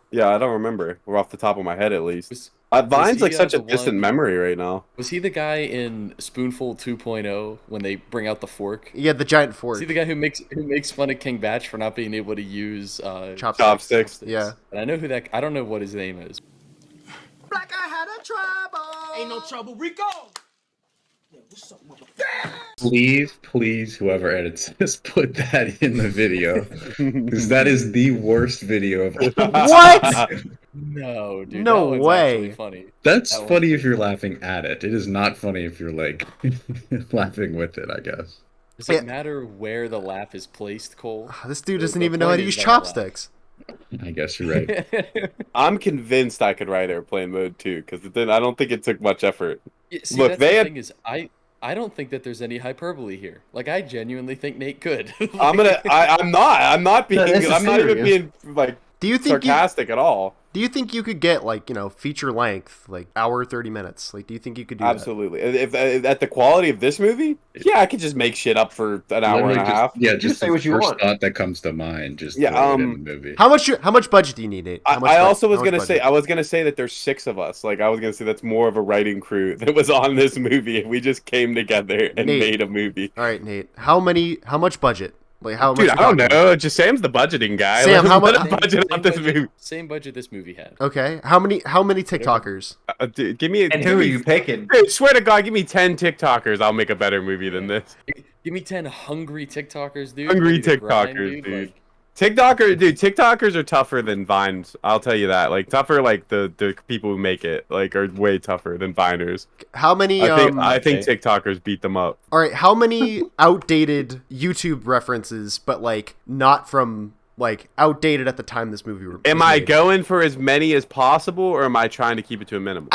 Yeah, I don't remember. We're off the top of my head at least. Vine's like such a distant memory right now. Was he the guy in Spoonful 2.0 when they bring out the fork? Yeah, the giant fork. Is he the guy who makes fun of King Batch for not being able to use chopsticks? Yeah. And I know who that. I don't know what his name is. Black I had a trouble. Ain't no trouble, Rico. Yeah, what's up, motherfucker? Please, whoever edits this, put that in the video because that is the worst video of all. What? No, dude. No that way. Funny. That's funny if you're laughing at it. It is not funny if you're like laughing with it, I guess. Does it matter where the laugh is placed, Cole? This dude doesn't even know how to use chopsticks. I guess you're right. I'm convinced I could write airplane mode too, because I don't think it took much effort. Yeah, see, look, thing is, I don't think that there's any hyperbole here. Like, I genuinely think Nate could. I'm not even being like sarcastic at all. Do you think you could get like, feature length, like hour 30 minutes? Like, do you think you could do Absolutely. If at the quality of this movie, yeah, I could just make shit up for an hour and a half. Yeah, just say what you want. Thought that comes to mind. Just throw it in the movie. How much budget do you need, Nate? I was gonna say that there's 6 of us. Like I was gonna say that's more of a writing crew that was on this movie, and we just came together and made a movie. All right, Nate. How much budget? Like how much? Dude, I don't know. Just Sam's the budgeting guy. Sam, how much budget on this movie? Same budget this movie had. Okay. How many TikTokers? Dude, give me. And who are you picking? Dude, swear to God, give me 10 TikTokers. I'll make a better movie than this. Give me 10 hungry TikTokers, dude. Hungry TikTokers, dude. TikTokers are tougher than Vines. I'll tell you that. Like tougher, like the people who make it, like are way tougher than Viners. How many? I think TikTokers beat them up. All right. How many outdated YouTube references, but like not from like outdated at the time this movie was Am I going for as many as possible, or am I trying to keep it to a minimum?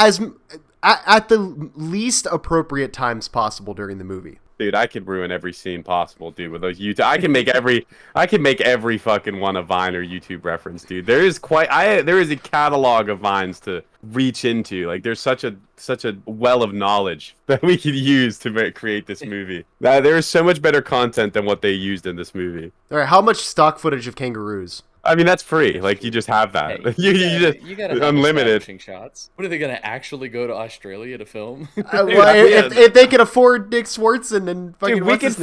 At the least appropriate times possible during the movie. Dude, I could ruin every scene possible, dude, with those YouTube. I can make every fucking one a Vine or YouTube reference, dude. There is a catalog of Vines to reach into. Like, there's such a well of knowledge that we could use to create this movie. There is so much better content than what they used in this movie. All right, how much stock footage of kangaroos? I mean, that's free. Like, you just have that. Hey, you gotta have unlimited shots. What are they gonna actually go to Australia to film? If they can afford Nick Swartzen and fucking, dude, we could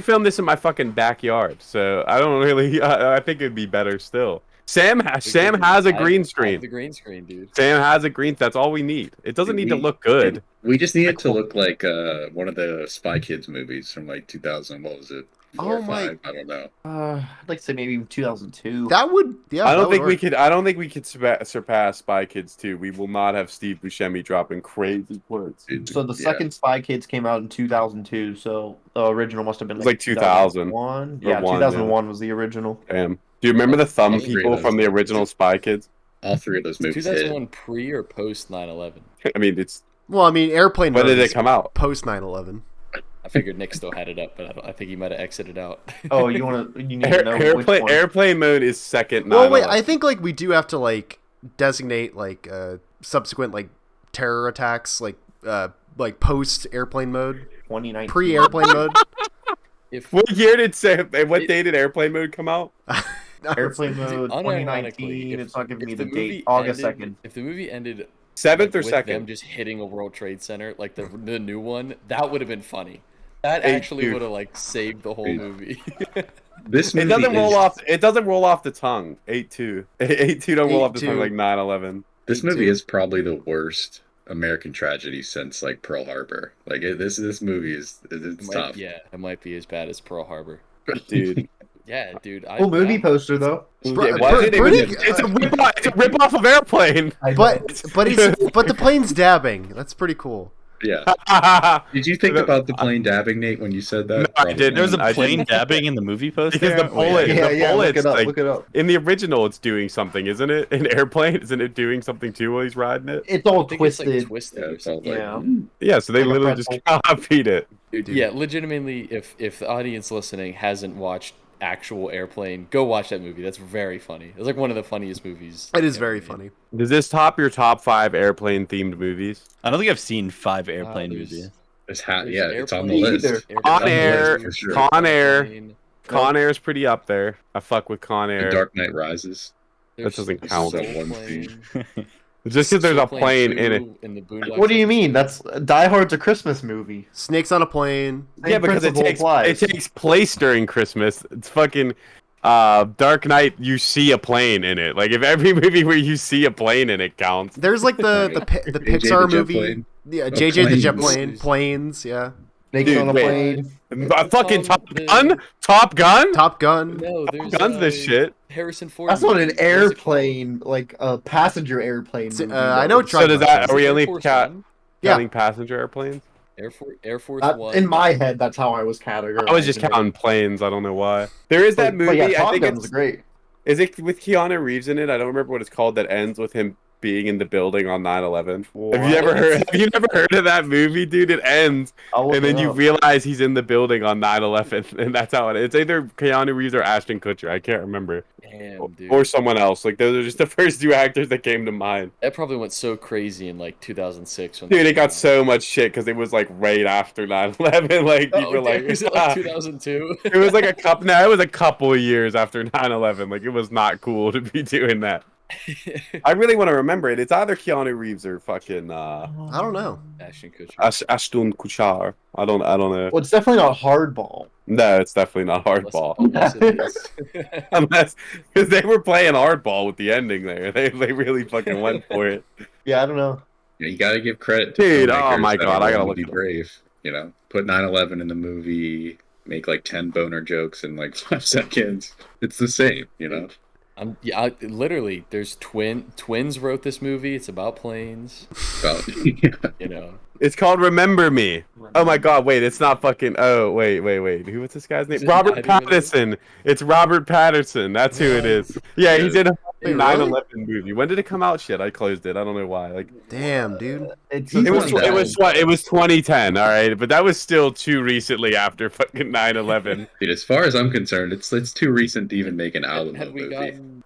film this in my fucking backyard. So I don't really. I think it'd be better still. Sam has a green screen. The green screen, dude. Sam has a green. That's all we need. It doesn't need to look good. We just need it to look like one of the Spy Kids movies from like 2000. What was it? 4 or 5? I don't know. I'd like to say maybe 2002. That would, yeah. I don't think we could surpass Spy Kids 2. We will not have Steve Buscemi dropping crazy quotes. So the second Spy Kids came out in 2002. So the original must have been like 2001. Yeah, 2001 was the original. Damn. Do you remember the thumb people from the original Spy Kids? All 3 of those movies. 2001 pre or post 9/11? I mean, Airplane. When did it come out? Post 9/11. I figured Nick still had it up, but I think he might have exited out. Oh, you need to know which one. Airplane mode is second. Well, wait, I think like we do have to like designate like subsequent like terror attacks like post airplane mode, 2019, pre airplane mode. What year did what day did airplane mode come out? Airplane mode 2019. It's not giving me the date. August 2nd. If the movie ended 7th or 2nd, them just hitting a World Trade Center, like the new one, that would have been funny. That actually would have like saved the whole movie. This movie it doesn't roll off the tongue. 8-2 don't roll off the tongue like 9/11. This movie is probably the worst American tragedy since like Pearl Harbor. Like this movie is it's tough. Yeah, it might be as bad as Pearl Harbor, dude. Yeah, dude. Cool movie poster though. It's a rip off of Airplane. But the plane's dabbing. That's pretty cool. Yeah. Did you think about the plane dabbing, Nate, when you said that? No, I didn't. There's a plane dabbing in the movie poster. Because the bullet, look it up. Look it up. In the original, it's doing something, isn't it? In Airplane, isn't it doing something too while he's riding it? It's all twisted. It's like twisted. Yeah, it's all like, yeah. So they literally just copied it. Dude. Yeah, legitimately, if the audience listening hasn't watched actual Airplane, go watch that movie. That's very funny. It's like one of the funniest movies. It is very funny. Does this top your top 5 airplane themed movies? I don't think I've seen 5 airplane movies. It's on the list. Con Air is pretty up there. I fuck with Con Air. The Dark Knight Rises. That doesn't count. Just because there's a plane in it. What do you mean? That's Die Hard's a Christmas movie. Snakes on a plane. Yeah, because it takes place during Christmas. It's fucking Dark Knight. You see a plane in it. Like if every movie where you see a plane in it counts. There's like the Pixar movie. Yeah, JJ the Jet Plane. Planes. Yeah. Snakes on a plane. Fucking Top Gun. Top Gun. Top Gun. No, Top Gun's this shit. Harrison Ford. That's not an airplane, like a passenger airplane. I know. So does that? Are we only counting passenger airplanes? Air Force One. In my head, that's how I was categorizing. I was just counting planes. I don't know why. There is that movie. Yeah, Top I think Gun's great. Is it with Keanu Reeves in it? I don't remember what it's called. That ends with him being in the building on 9/11. Have you never heard of that movie, dude? It ends, and then you realize he's in the building on 9/11, and that's how it is. It's either Keanu Reeves or Ashton Kutcher. I can't remember. Damn, dude. Or someone else. Like those are just the first 2 actors that came to mind. That probably went so crazy in like 2006. Dude, it got so much shit because it was like right after 9/11. Like people were like, was it like 2002? It was like a couple. No, it was a couple of years after 9/11. Like it was not cool to be doing that. I really want to remember it. It's either Keanu Reeves or fucking I don't know. Ashton Kutcher. Ashton Kutcher. I don't know. Well, it's definitely not Hardball. No, it's definitely not Hardball. Unless because they were playing Hardball with the ending there. They really fucking went for it. Yeah, I don't know. Yeah, you gotta give credit to dude. Oh my god, I gotta look. Be brave. You know, put 9/11 in the movie. Make like 10 boner jokes in like 5 seconds. It's the same, you know. Literally, there's twins wrote this movie. It's about planes. You know, it's called Remember Me. Oh my god, wait, it's not fucking. Oh wait. Who was this guy's name? Robert Pattinson. It's Robert Pattinson. That's who it is. Yeah, he's in a 9/11 movie. When did it come out? Shit, I closed it. I don't know why. Like, damn, dude. It was 2010. All right, but that was still too recently after fucking 9/11. Dude, as far as I'm concerned, it's too recent to even make an album.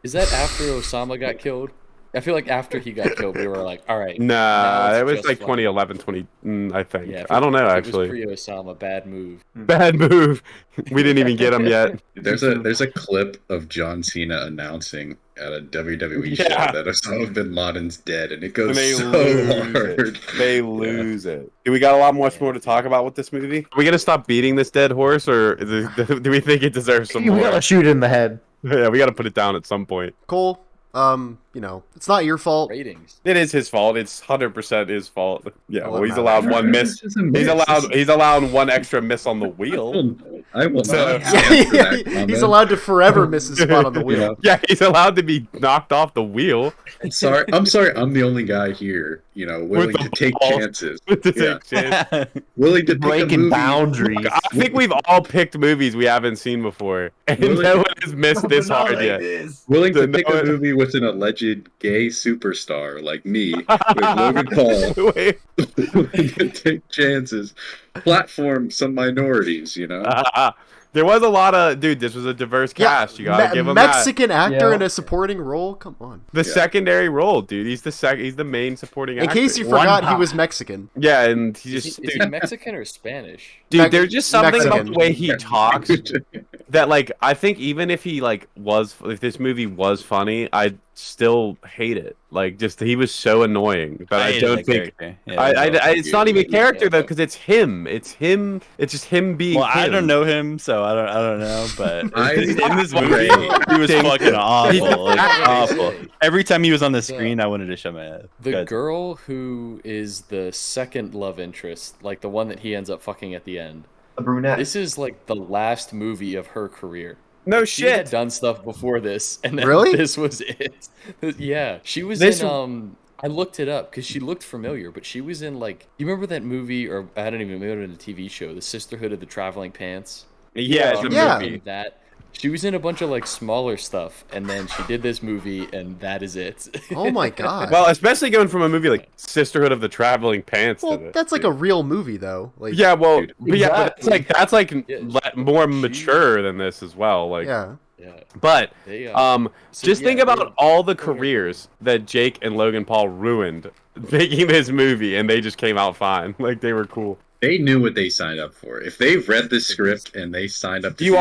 Is that after Osama got killed? I feel like after he got killed, we were like, all right. Nah, it was like 2011, I think. Yeah, I don't know, actually. It was pre-Osama. Bad move. Bad move. We didn't even get him yet. There's a clip of John Cena announcing at a WWE show that Osama bin Laden's dead, and it goes hard. They lose it. Do we got a lot more to talk about with this movie? Are we going to stop beating this dead horse, or do we think it deserves some more? We got to shoot it in the head. Yeah, we got to put it down at some point. Cole, it's not your fault. Ratings. It is his fault. It's 100% his fault. Yeah, well, he's allowed one miss. He's allowed one extra miss on the wheel. I will not. He's allowed to forever miss his spot on the wheel. Yeah, he's allowed to be knocked off the wheel. I'm sorry. I'm the only guy here, willing to take chances. Willing to breaking boundaries. Look, I think we've all picked movies we haven't seen before, and no one has missed this hard yet. Willing to pick a movie with an alleged gay superstar like me, with Logan Paul. Willing to take chances, platform some minorities. There was a lot of this was a diverse cast. You gotta give him Mexican actor in a supporting role. Come on, the secondary role, dude. He's the main supporting actor. In case you forgot, he was Mexican. Yeah, and is he Mexican or Spanish? Dude, there's just something about the way he talks. that like I think even if if this movie was funny, I'd still hate it. Like just he was so annoying that I don't think it's not even character though, because it's him. It's him. It's just him being. Well, I don't know him, so I don't know. But in this movie, he was fucking awful. Like, awful. Every time he was on the screen, I wanted to shut my head. The girl who is the second love interest, like the one that he ends up fucking at the end. The brunette. This is like the last movie of her career. No she shit. Had done stuff before this, and then really? This was it. Yeah, she was in. I looked it up because she looked familiar, but she was in like. You remember that movie, or I don't even remember it in a TV show, The Sisterhood of the Traveling Pants. Yeah, it's a movie. That. She was in a bunch of like smaller stuff, and then she did this movie, and that is it. Oh my god! Well, especially going from a movie like Sisterhood of the Traveling Pants. Well, to this. that's like a real movie, though. Like, yeah, well, dude, but yeah, but that's like more mature than this as well. Like, yeah. But so, just think about all the careers that Jake and Logan Paul ruined making this movie, and they just came out fine. Like they were cool. They knew what they signed up for. If they read the script and they signed up to you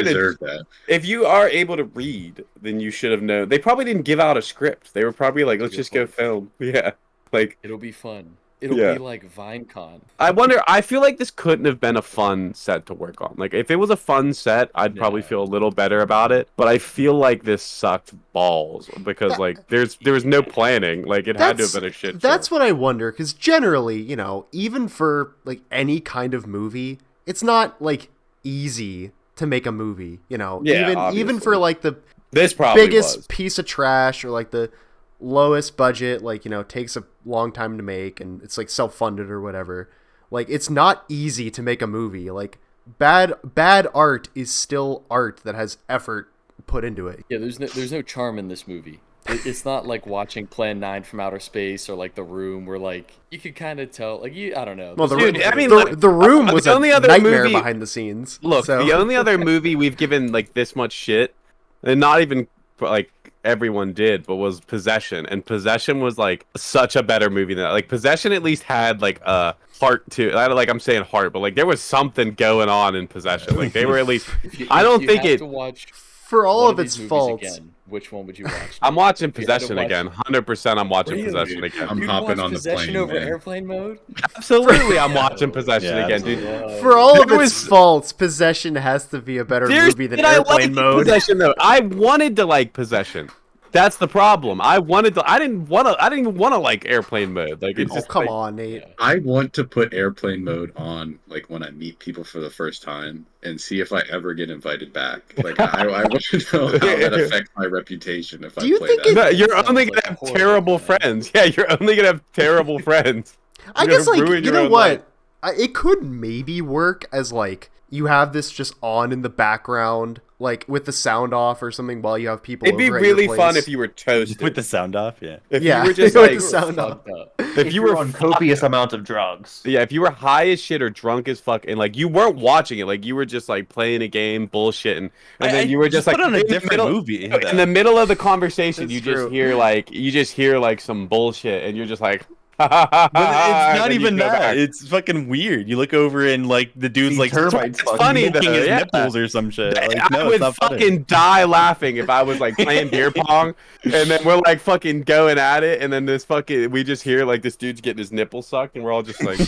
deserve that. If you are able to read, then you should have known. They probably didn't give out a script. They were probably like, let's just go film. Yeah. Like it'll be fun. It'll be like VineCon. I feel like this couldn't have been a fun set to work on. Like, if it was a fun set, I'd probably feel a little better about it. But I feel like this sucked balls because, like, there was no planning. Like, it had to have been a shit show. That's what I wonder, because generally, you know, even for, like, any kind of movie, it's not, like, easy to make a movie, you know? Yeah, even for, like, the biggest piece of trash or, like, the lowest budget, like, you know, takes a long time to make and it's like self-funded or whatever. Like, it's not easy to make a movie. Like, bad art is still art that has effort put into it. Yeah, there's no charm in this movie. It's not like watching Plan 9 from Outer Space or like The Room, where like you could kind of tell, like I don't know. Well, the Room was a nightmare behind the scenes. Look, so. The only other movie we've given like this much shit, and not even like everyone did, but was Possession, and Possession was like such a better movie than that. Like Possession at least had like a heart to it. Like I'm saying heart, but like there was something going on in Possession. Like they were at least. I don't think it. For all of its faults. Again, which one would you watch? I'm watching Possession again. 100%. I'm watching Possession again. I'm hopping on the plane. Over airplane mode. Absolutely, I'm watching Possession again, dude. For all of its faults, Possession has to be a better movie than Airplane Mode. Possession, though. I wanted to like Possession. That's the problem. I didn't even want to like Airplane Mode. Like, it's come on, Nate. I want to put Airplane Mode on like when I meet people for the first time and see if I ever get invited back. Like I want to know how that affects my reputation if I play that. No, you're only gonna have terrible friends. Yeah, you're only gonna have terrible friends. I guess, like, you know what? It could maybe work as like you have this just on in the background, like with the sound off or something while you have people. It'd be really fun if you were toasted with the sound off. Yeah, if you were just like the sound off. If you were on copious amounts of drugs. Yeah, if you were high as shit or drunk as fuck, and like you weren't watching it, like you were just like playing a game, bullshitting, and then you were just like put on a different movie. In the middle of the conversation, you just hear like some bullshit, and you're just like. But it's not even that. Back. It's fucking weird. You look over and like the dude's like it's funny making his nipples or some shit. Like, no, I would fucking die laughing if I was like playing beer pong and then we're like fucking going at it and then we just hear like this dude's getting his nipple sucked and we're all just like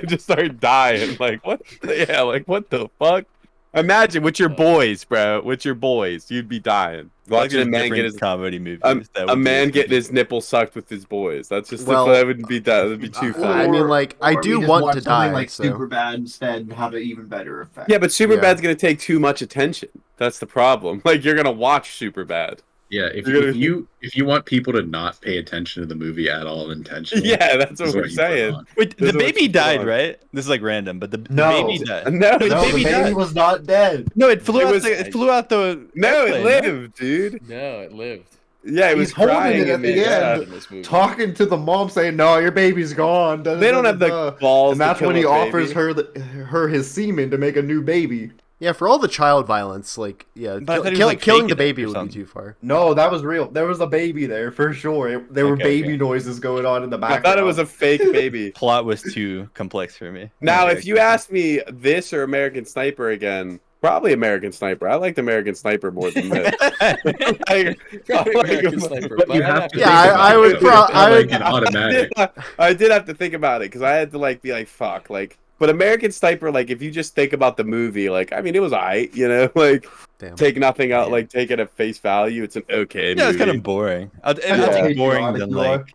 just start dying. Like what? Yeah, like what the fuck? Imagine with your boys, bro. With your boys, you'd be dying. Watching a man get his comedy movie. A man getting his nipple sucked with his boys. That's just that wouldn't be that. That'd be too funny. I mean, like I do want to die. Like Superbad instead and have an even better effect. Yeah, but Superbad's gonna take too much attention. That's the problem. Like you're gonna watch Superbad. Yeah, if you want people to not pay attention to the movie at all intentionally. Yeah, that's what we're saying. Wait, the baby died, right? This is like random, but the baby died. No, the baby was not dead. No, it flew out the No, it lived, dude. No, it lived. Yeah, it was holding it at the end, talking to the mom, saying, "No, your baby's gone." They don't have the balls. And that's when he offers her his semen to make a new baby. Yeah, for all the child violence, like, yeah, killing the baby would be too far. No, that was real. There was a baby there, for sure. There were baby noises going on in the background. I thought it was a fake baby. Plot was too complex for me. Now, if you asked me this or American Sniper again, Probably American Sniper. I liked American Sniper more than this. American Sniper. But you have to. Yeah, I would like an automatic. I did have to think about it because I had to like be like, fuck, like. But American Sniper, like, if you just think about the movie, like, I mean, it was alright, you know, like, take nothing out, like, take it at face value. It's an okay movie. Yeah, it's kind of boring. I'll take boring than like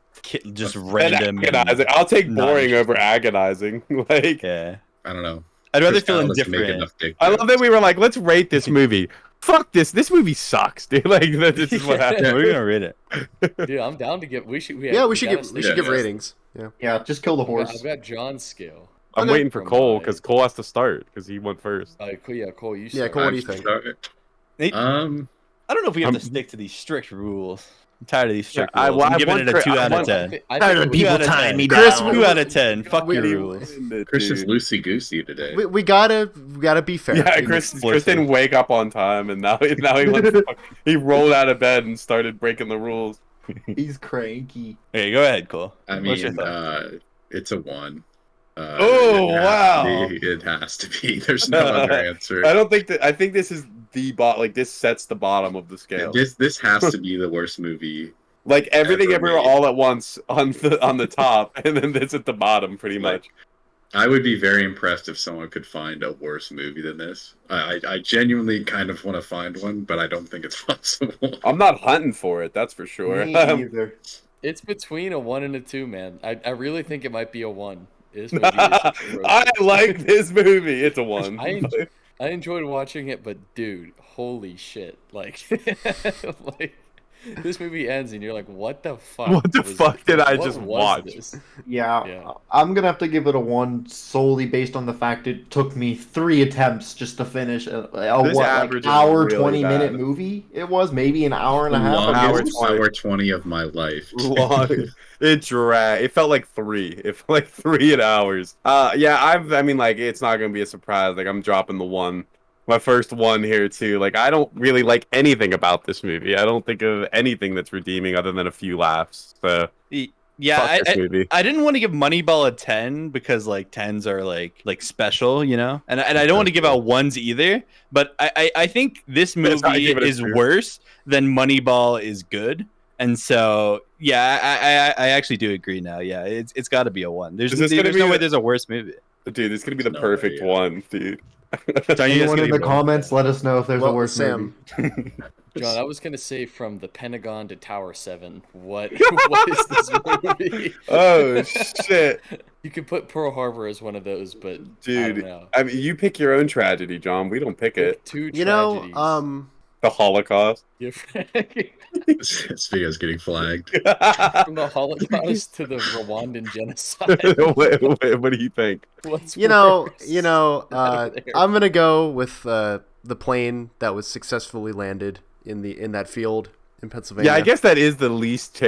just random. I'll take boring over agonizing. Like, yeah, I don't know. I'd rather feel indifferent. I love that we were like, let's rate this movie. Fuck this. This movie sucks, dude. Like, this is what happened. We're gonna rate it. Dude, I'm down to give. We should give ratings. Yeah, just kill the horse. I've got John's scale. I'm waiting for Cole because Cole has to start because he went first. Yeah, Cole, you start. Yeah, Cole, what do you think? I don't know if we have to stick to these strict rules. I'm tired of these strict rules. I'm giving it a 2 out of 10. Tired of people tying me Chris, down. 2 out of 10. Fuck your rules. Chris is loosey goosey today. We gotta be fair. Yeah, Chris didn't wake up on time, and now he went, he rolled out of bed and started breaking the rules. He's cranky. Okay, go ahead, Cole. I mean, it's a 1. Wow! It has to be. There's no other answer. I don't think that. I think this is the like this sets the bottom of the scale. This has to be the worst movie. Like Everything Everywhere All at Once on the top, and then this at the bottom, pretty much. I would be very impressed if someone could find a worse movie than this. I genuinely kind of want to find one, but I don't think it's possible. I'm not hunting for it, that's for sure. Me either. It's between a 1 and a 2, man. I really think it might be a 1. I like this movie. It's a 1. I enjoyed watching it, but dude, holy shit! Like, like this movie ends and you're like, what the fuck? What the fuck did I just watch? Yeah, I'm gonna have to give it a 1 solely based on the fact it took me 3 attempts just to finish a hour 20-minute movie. It was maybe an hour and a half. Hour 20 of my life. It dragged. It felt like 3. It felt like 3 hours. Yeah, I mean, like, it's not gonna be a surprise. Like, I'm dropping the 1. My first 1 here too. Like, I don't really like anything about this movie. I don't think of anything that's redeeming other than a few laughs. So yeah, I didn't want to give Moneyball a 10 because like 10s are like special, you know, and I don't want to give out 1s either. But I think this movie is worse than Moneyball is good. And so, yeah, I actually do agree now. Yeah, it's got to be a 1. There's no way there's a worse movie. Dude, this is going to be the perfect 1, dude. Anyone in the comments, let us know if there's a worse Sam. movie. John, I was going to say from the Pentagon to Tower 7, what is this movie? Oh, shit. You could put Pearl Harbor as one of those, but dude, I don't know. I mean, you pick your own tragedy, John. We don't pick it. Two you tragedies. know, the Holocaust. This video's getting flagged. From the Holocaust to the Rwandan genocide. What do you think? I'm gonna go with the plane that was successfully landed in that field in Pennsylvania. Yeah, I guess that is the least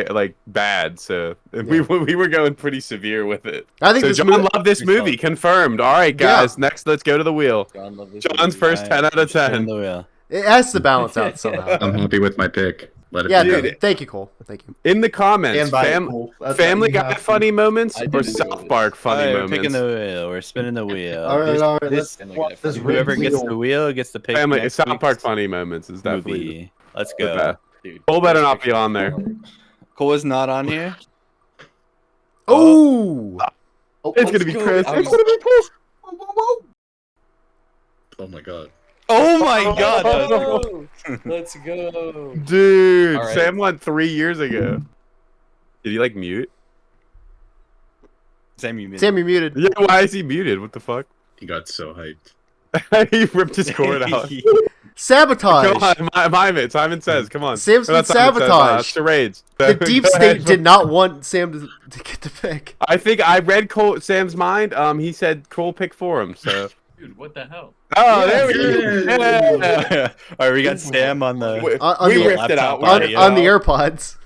bad. So we were going pretty severe with it. I think John loved this movie. Confirmed. All right, guys. Yeah. Next, let's go to the wheel. John's first 10 out of 10. The wheel. It has to balance out somehow. I'm happy with my pick. Thank you, Cole. Thank you. In the comments, Family Guy funny moments or South Park funny moments? We're picking the wheel. We're spinning the wheel. All right. Whoever gets the wheel gets to pick. South Park funny moments is definitely. Let's go. Cole better not be on there. Cole is not on here. Oh, it's gonna be Chris. It's gonna be Chris. Oh my god. Oh my god! Let's go, dude. Right. Sam won 3 years ago. Did he like mute? Sam, you muted. Sam, you muted. Yeah, why is he muted? What the fuck? He got so hyped. He ripped his cord out. Sabotage. Come on, Simon says, come on. Sam's been sabotaged. Charades. The deep state did not want Sam to get the pick. I think I read Sam's mind. He said Cole pick for him. So. Dude, what the hell? Oh, there we go. Yeah. All right, we got Sam on the. We ripped it out on the AirPods.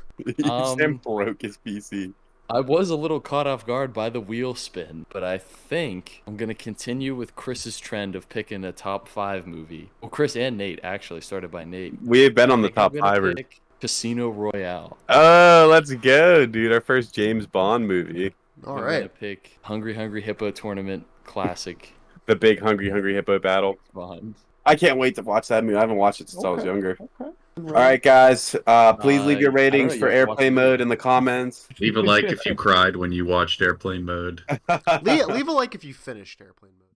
Sam broke his PC. I was a little caught off guard by the wheel spin, but I think I'm going to continue with Chris's trend of picking a top 5 movie. Well, Chris and Nate, actually, started by Nate. We have been on the top 5. Casino Royale. Oh, let's go, dude. Our first James Bond movie. All I'm right. going to pick Hungry Hungry Hippo Tournament Classic. The big Hungry Hungry Hippo battle. Bond. I can't wait to watch that movie. I haven't watched it since I was younger. Okay. All right, guys. Please leave your ratings for Airplane Mode in the comments. Leave a like if you cried when you watched Airplane Mode. Leave a like if you finished Airplane Mode.